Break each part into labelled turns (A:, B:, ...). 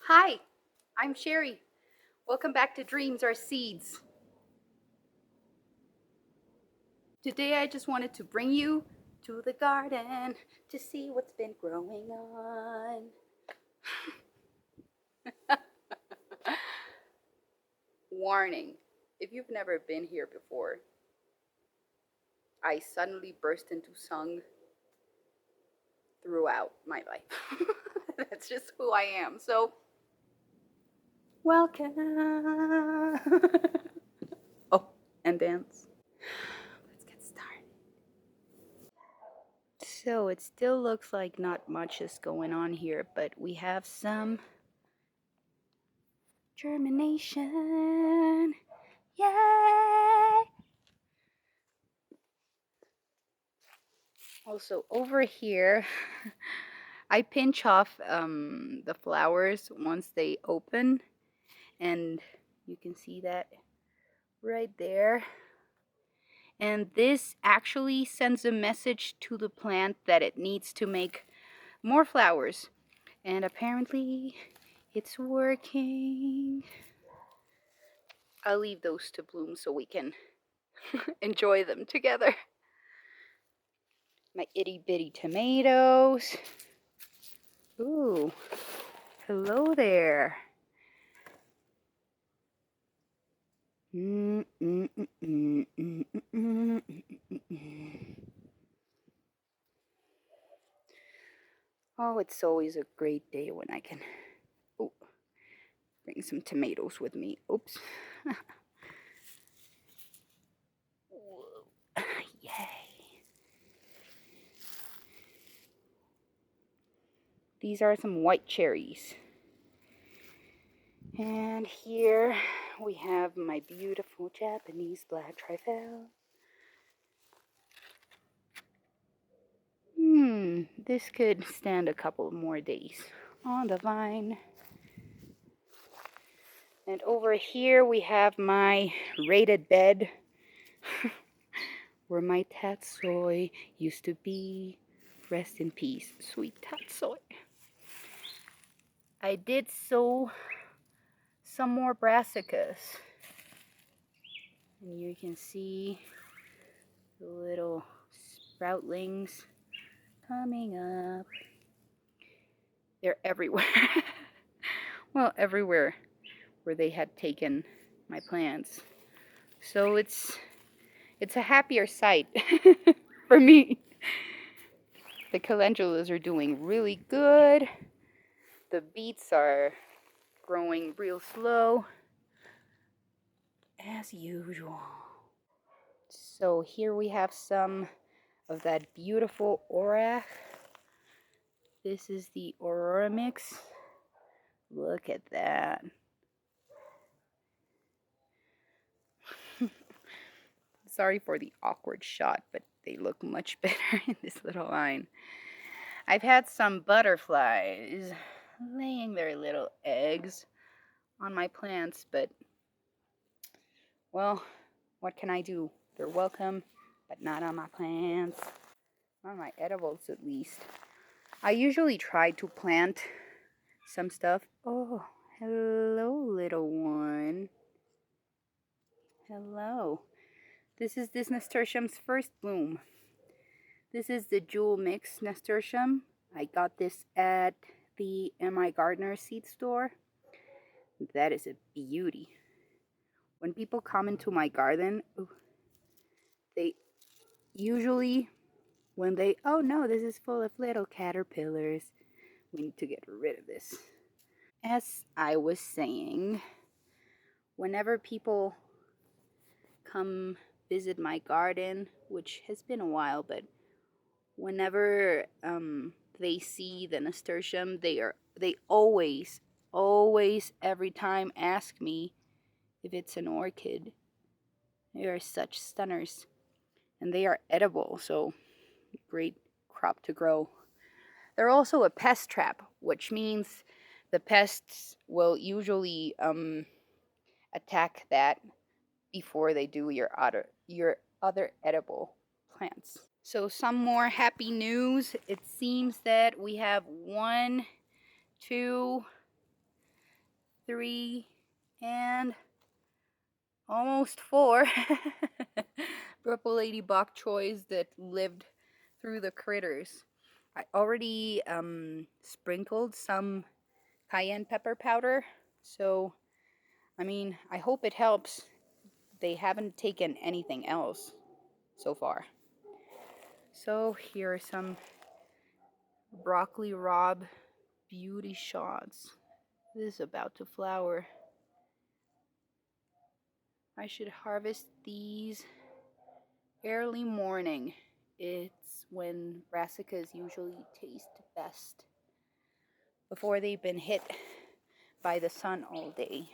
A: Hi, I'm Sherry. Welcome back to Dreams Are Seeds. Today I just wanted to bring you to the garden to see what's been growing on. Warning, if you've never been here before, I suddenly burst into song throughout my life. That's just who I am. So, welcome. Oh, and dance. Let's get started. So it still looks like not much is going on here, but we have some germination. Yay! Also over here, I pinch off the flowers once they open, and you can see that right there. And this actually sends a message to the plant that it needs to make more flowers. And apparently it's working. I'll leave those to bloom so we can enjoy them together. My itty bitty tomatoes. Ooh, hello there. Oh, it's always a great day when I can bring some tomatoes with me. Oops. Yay. These are some white cherries. And here we have my beautiful Japanese black trifle. This could stand a couple more days on the vine. And over here we have my rated bed where my tatsoi used to be. Rest in peace, sweet tatsoi. I did sow some more brassicas. And you can see the little sproutlings coming up. They're everywhere. Well, everywhere where they had taken my plants. So it's a happier sight for me. The calendulas are doing really good. The beets are growing real slow, as usual. So here we have some of that beautiful Orach. This is the Aurora mix. Look at that. Sorry for the awkward shot, but they look much better in this little line. I've had some butterflies laying their little eggs on my plants, but, well, what can I do? They're welcome, but not on my plants. On my edibles, at least. I usually try to plant some stuff. Oh, hello, little one. Hello. This is this nasturtium's first bloom. This is the Jewel Mix nasturtium. I got this at the M.I. Gardner seed store. That is a beauty. When people come into my garden, they usually, oh no, this is full of little caterpillars. We need to get rid of this. As I was saying, whenever people come visit my garden, which has been a while, but whenever they see the nasturtium, they always every time ask me if it's an orchid. They are such stunners, and they are edible, so great crop to grow. They're also a pest trap, which means the pests will usually attack that before they do your other edible plants. So some more happy news. It seems that we have 1, 2, 3, and almost 4 purple lady bok choys that lived through the critters. I already sprinkled some cayenne pepper powder, so I mean, I hope it helps. They haven't taken anything else so far. So here are some broccoli rabe beauty shots. This is about to flower. I should harvest these early morning. It's when brassicas usually taste best, before they've been hit by the sun all day.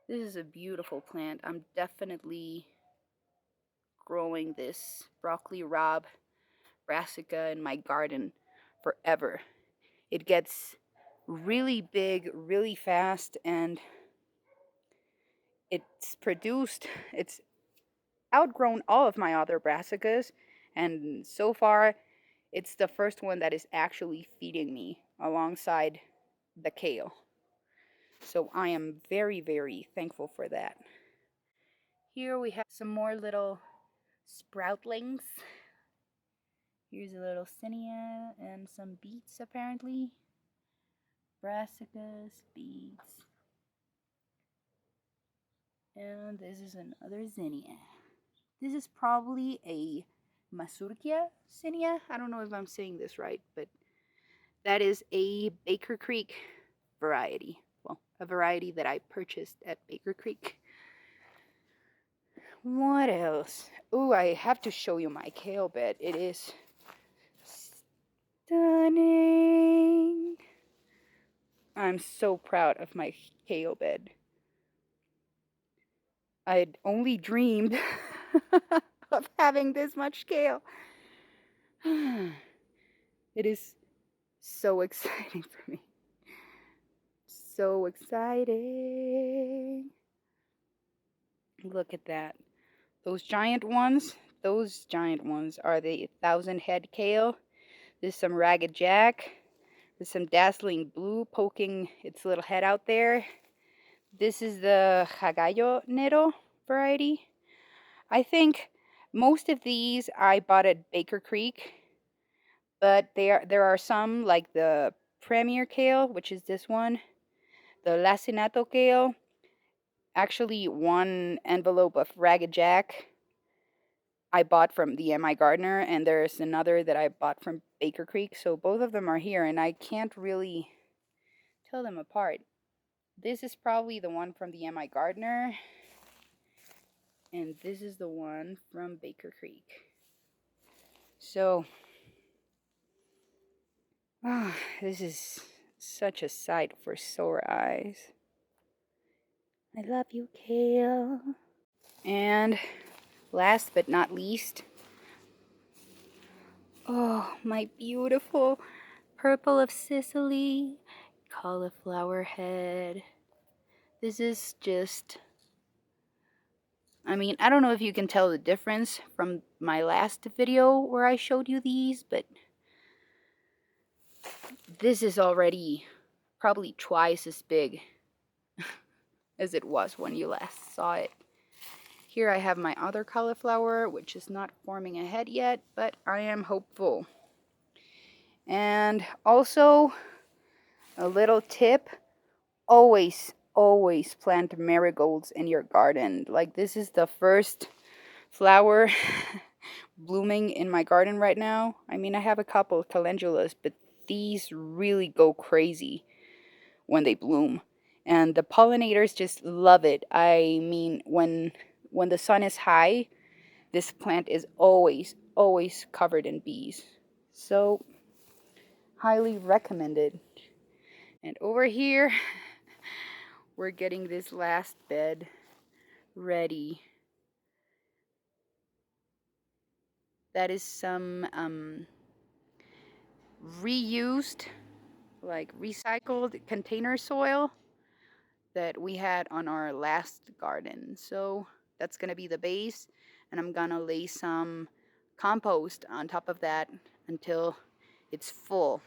A: This is a beautiful plant. I'm definitely growing this broccoli rabe brassica in my garden forever. It gets really big really fast, and it's outgrown all of my other brassicas, and so far it's the first one that is actually feeding me roughalongside the kale. So I am very, very thankful for that. Here we have some more little sproutlings. Here's a little zinnia and some beets apparently. Brassicas, beets. And this is another zinnia. This is probably a Mazurkia zinnia. I don't know if I'm saying this right, but that is a Baker Creek variety. Well, a variety that I purchased at Baker Creek. What else? Oh, I have to show you my kale bed. It is stunning. I'm so proud of my kale bed. I'd only dreamed of having this much kale. It is so exciting for me. So exciting. Look at that. Those giant ones are the 1,000 head kale. There's some Ragged Jack. There's some Dazzling Blue poking its little head out there. This is the Jagallo Nero variety. I think most of these I bought at Baker Creek, but there are some like the Premier Kale, which is this one, the Lacinato Kale, actually one envelope of Ragged Jack I bought from the M.I. Gardener, and there's another that I bought from Baker Creek. So both of them are here, and I can't really tell them apart. This is probably the one from the M.I. Gardener, and this is the one from Baker Creek. So, this is such a sight for sore eyes. I love you, kale. And last but not least, oh, my beautiful purple of Sicily cauliflower head. This is just, I mean, I don't know if you can tell the difference from my last video where I showed you these, but this is already probably twice as big as it was when you last saw it. Here I have my other cauliflower, which is not forming a head yet, but I am hopeful. And also, a little tip, always plant marigolds in your garden. Like, this is the first flower blooming in my garden right now. I mean, I have a couple of calendulas, but these really go crazy when they bloom. And the pollinators just love it. I mean, when the sun is high, this plant is always covered in bees. So, highly recommended. And over here, we're getting this last bed ready. That is some reused, like recycled container soil that we had on our last garden. So that's gonna be the base, and I'm gonna lay some compost on top of that until it's full.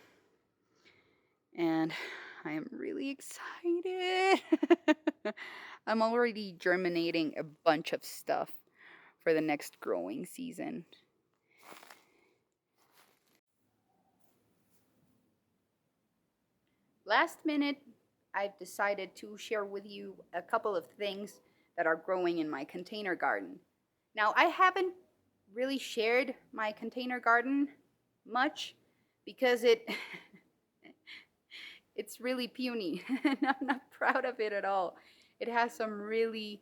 A: and I am really excited. I'm already germinating a bunch of stuff for the next growing season. Last minute, I've decided to share with you a couple of things that are growing in my container garden. Now, I haven't really shared my container garden much because it's really puny and I'm not proud of it at all. It has some really,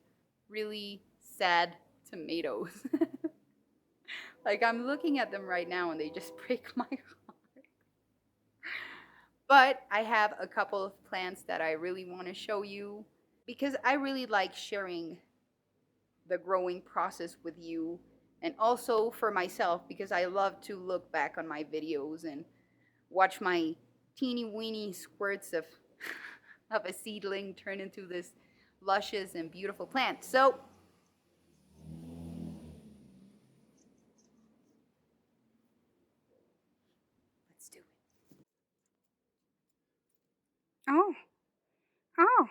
A: really sad tomatoes. Like I'm looking at them right now and they just break my heart. But I have a couple of plants that I really want to show you because I really like sharing the growing process with you, and also for myself because I love to look back on my videos and watch my teeny weeny squirts of of a seedling turn into this luscious and beautiful plant. So let's do it. Oh, oh.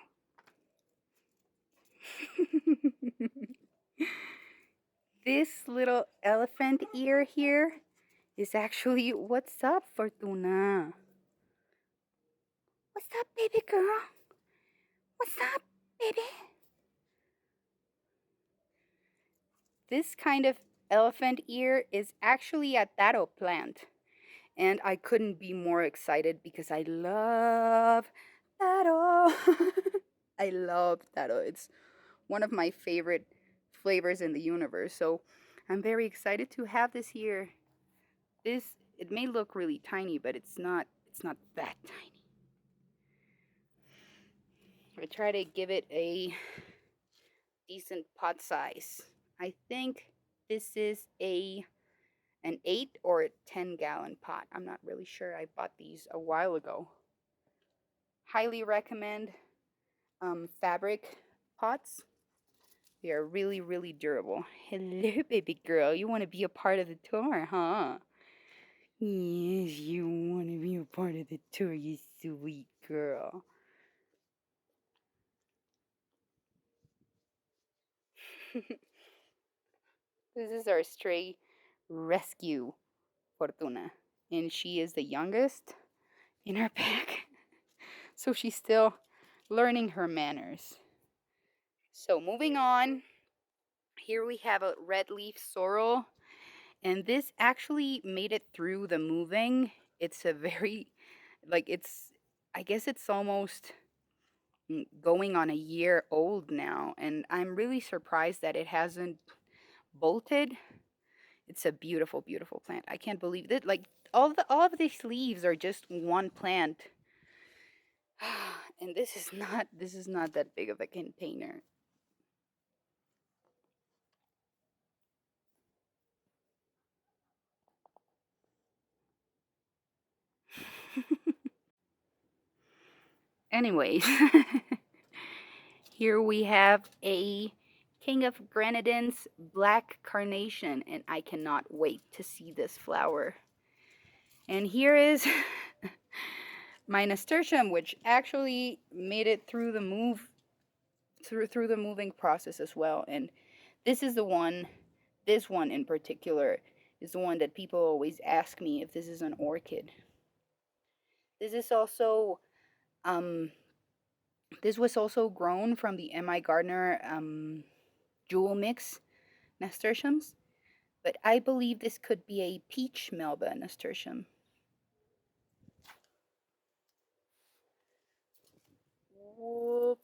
A: This little elephant ear here is actually what's up, Fortuna. What's up, baby girl? What's up, baby? This kind of elephant ear is actually a taro plant. And I couldn't be more excited because I love taro. I love taro. It's one of my favorite flavors in the universe. So I'm very excited to have this here. This it may look really tiny, but it's not that tiny. I try to give it a decent pot size. I think this is an 8 or a 10-gallon pot. I'm not really sure. I bought these a while ago. Highly recommend fabric pots. They are really, really durable. Hello, baby girl. You want to be a part of the tour, huh? Yes, you want to be a part of the tour, you sweet girl. This is our stray rescue, Fortuna. And she is the youngest in our pack. So she's still learning her manners. So moving on, here we have a red leaf sorrel. And this actually made it through the moving. It's a very, like, I guess it's almost going on a year old now. And I'm really surprised that it hasn't bolted. It's a beautiful, beautiful plant. I can't believe that. Like, all of these leaves are just one plant. And this is not that big of a container. Anyways, here we have a King of Grenadines black carnation, and I cannot wait to see this flower. And here is my nasturtium, which actually made it through the through the moving process as well. And this is the one, this one in particular is the one that people always ask me if this is an orchid. This is also um this was also grown from the M.I. Gardner jewel mix nasturtiums, but I believe this could be a peach melba nasturtium. Whoop,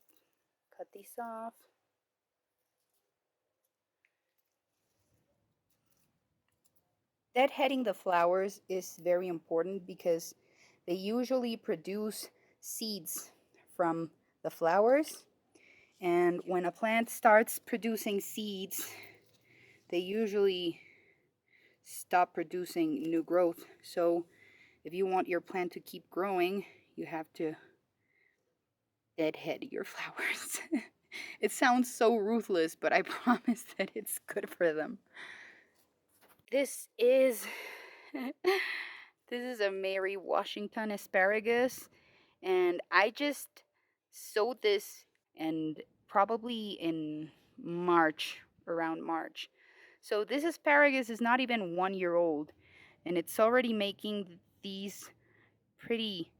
A: cut these off. Deadheading the flowers is very important because they usually produce seeds from the flowers. And when a plant starts producing seeds, they usually stop producing new growth. So if you want your plant to keep growing, you have to deadhead your flowers. It sounds so ruthless, but I promise that it's good for them. This is this is a Mary Washington asparagus, And I just sowed this, and probably in March, around March. So this asparagus is not even 1 year old, and it's already making these pretty,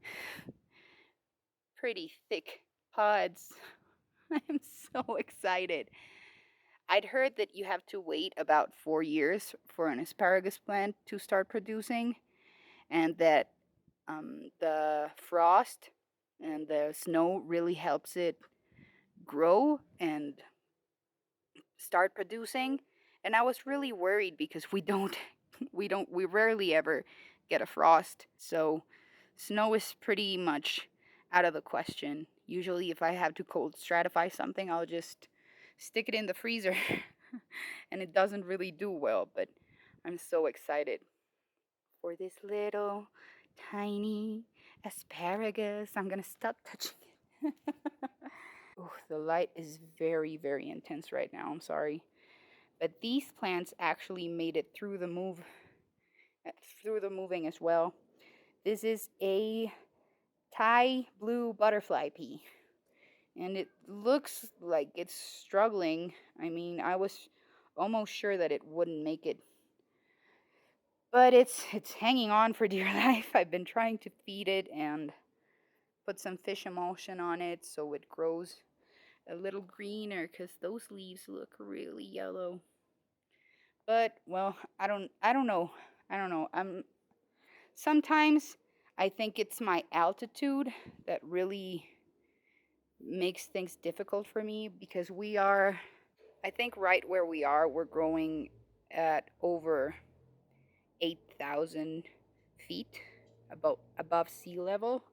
A: pretty thick pods. I'm so excited. I'd heard that you have to wait about 4 years for an asparagus plant to start producing, and that the frost and the snow really helps it grow and start producing. And I was really worried because we rarely ever get a frost. So snow is pretty much out of the question. Usually if I have to cold stratify something, I'll just stick it in the freezer and it doesn't really do well, but I'm so excited for this little tiny asparagus. I'm gonna stop touching it. Ooh, the light is very, very intense right now. I'm sorry. But these plants actually made it through the moving as well. This is a Thai blue butterfly pea, and it looks like it's struggling. I mean, I was almost sure that it wouldn't make it, but it's hanging on for dear life. I've been trying to feed it and put some fish emulsion on it so it grows a little greener, because those leaves look really yellow. But well, I don't know. I don't know. Sometimes I think it's my altitude that really makes things difficult for me, because we are, I think right where we are, we're growing at over 8,000 feet above sea level.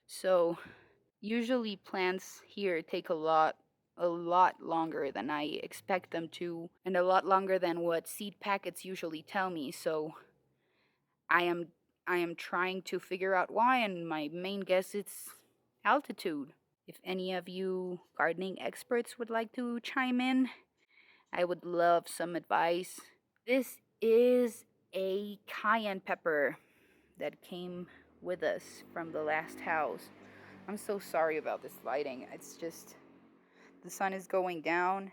A: So usually plants here take a lot longer than I expect them to, and a lot longer than what seed packets usually tell me. So I am I am trying to figure out why, and my main guess is altitude. If any of you gardening experts would like to chime in, I would love some advice. This is a cayenne pepper that came with us from the last house. I'm so sorry about this lighting. It's just the sun is going down,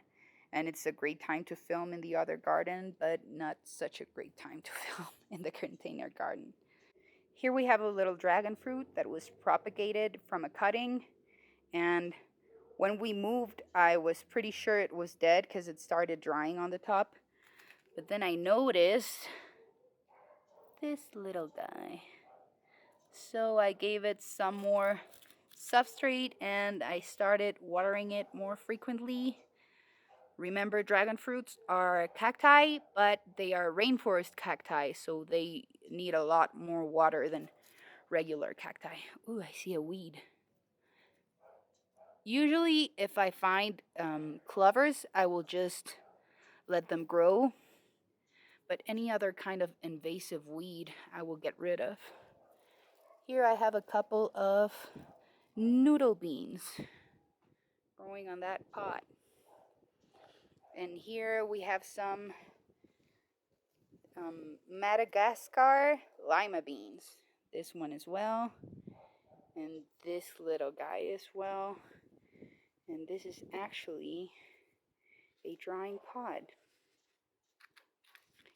A: and it's a great time to film in the other garden, but not such a great time to film in the container garden. Here we have a little dragon fruit that was propagated from a cutting, and when we moved, I was pretty sure it was dead because it started drying on the top. But then I noticed this little guy. So I gave it some more substrate and I started watering it more frequently. Remember, dragon fruits are cacti, but they are rainforest cacti, so they need a lot more water than regular cacti. Ooh, I see a weed. Usually, if I find clovers, I will just let them grow, but any other kind of invasive weed, I will get rid of. Here I have a couple of noodle beans growing on that pot. And here we have some Madagascar lima beans. This one as well, and this little guy as well. And this is actually a drying pod.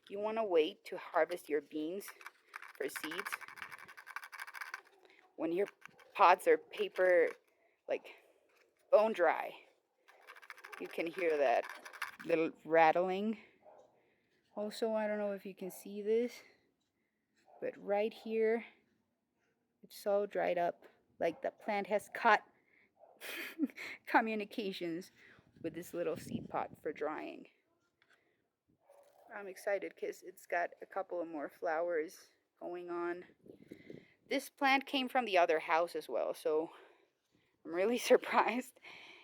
A: You want to wait to harvest your beans for seeds when your pods are paper, like bone dry. You can hear that little rattling. Also, I don't know if you can see this, but right here, it's all dried up. Like the plant has cut communications with this little seed pod for drying. I'm excited because it's got a couple of more flowers going on. This plant came from the other house as well, so I'm really surprised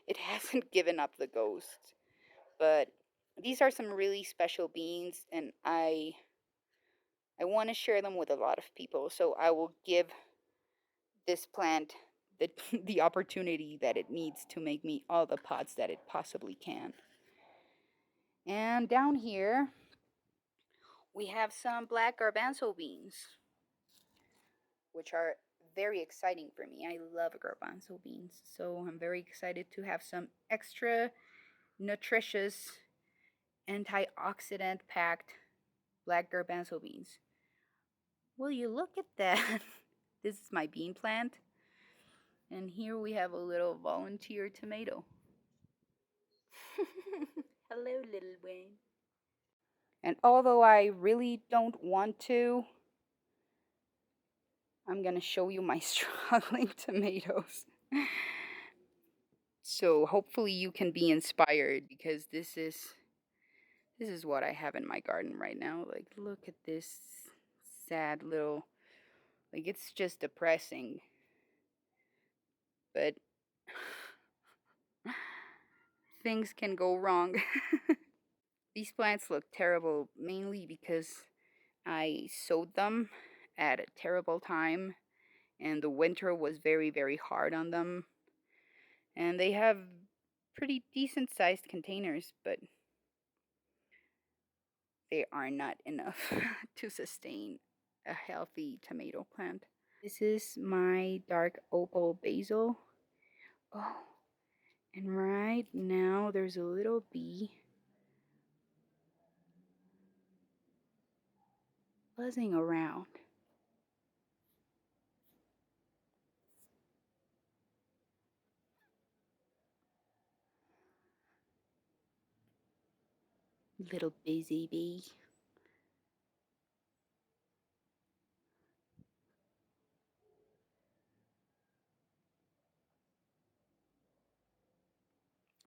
A: it hasn't given up the ghost. But these are some really special beans, and I want to share them with a lot of people, so I will give this plant the, the opportunity that it needs to make me all the pods that it possibly can. And down here, we have some black garbanzo beans, which are very exciting for me. I love garbanzo beans, so I'm very excited to have some extra nutritious, antioxidant packed black garbanzo beans. Will you look at that? This is my bean plant. And here we have a little volunteer tomato. Hello, little Wayne. And although I really don't want to, I'm gonna show you my struggling tomatoes. So hopefully you can be inspired, because this is what I have in my garden right now. Like, look at this sad little, like, it's just depressing. But things can go wrong. These plants look terrible mainly because I sowed them at a terrible time, and the winter was very, very hard on them. And they have pretty decent sized containers, but they are not enough to sustain a healthy tomato plant. This is my dark opal basil. Oh, and right now there's a little bee buzzing around. Little busy bee.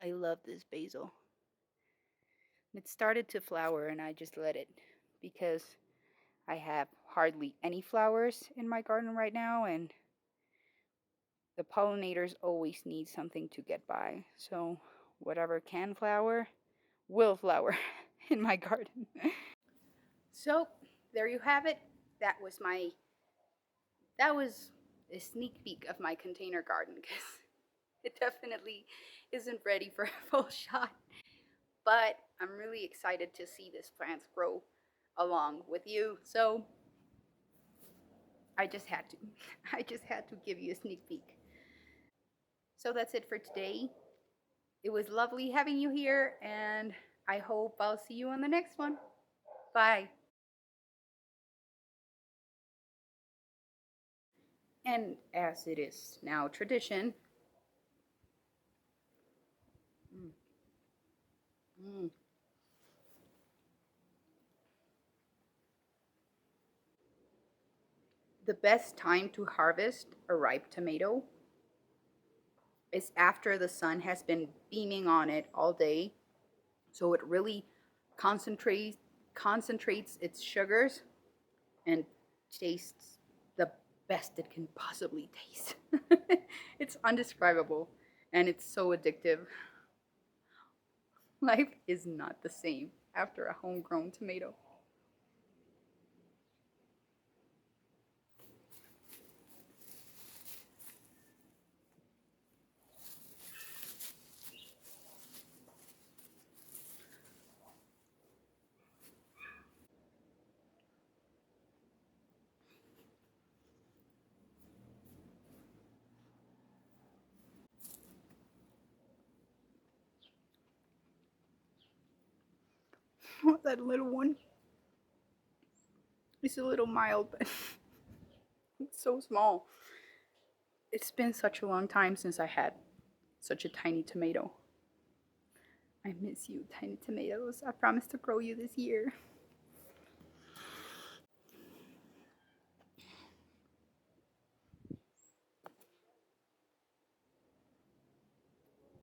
A: I love this basil. It started to flower and I just let it, because I have hardly any flowers in my garden right now, and the pollinators always need something to get by. So whatever can flower will flower in my garden. So there you have it. That was a sneak peek of my container garden, because it definitely isn't ready for a full shot. But I'm really excited to see this plants grow along with you. So I just had to. I just had to give you a sneak peek. So that's it for today. It was lovely having you here, and I hope I'll see you on the next one. Bye. And as it is now tradition, mm, mm, the best time to harvest a ripe tomato is after the sun has been beaming on it all day, so it really concentrates concentrates its sugars and tastes the best it can possibly taste. It's undescribable and it's so addictive. Life is not the same after a homegrown tomato. That little one is a little mild, but it's so small. It's been such a long time since I had such a tiny tomato. I miss you, tiny tomatoes. I promise to grow you this year.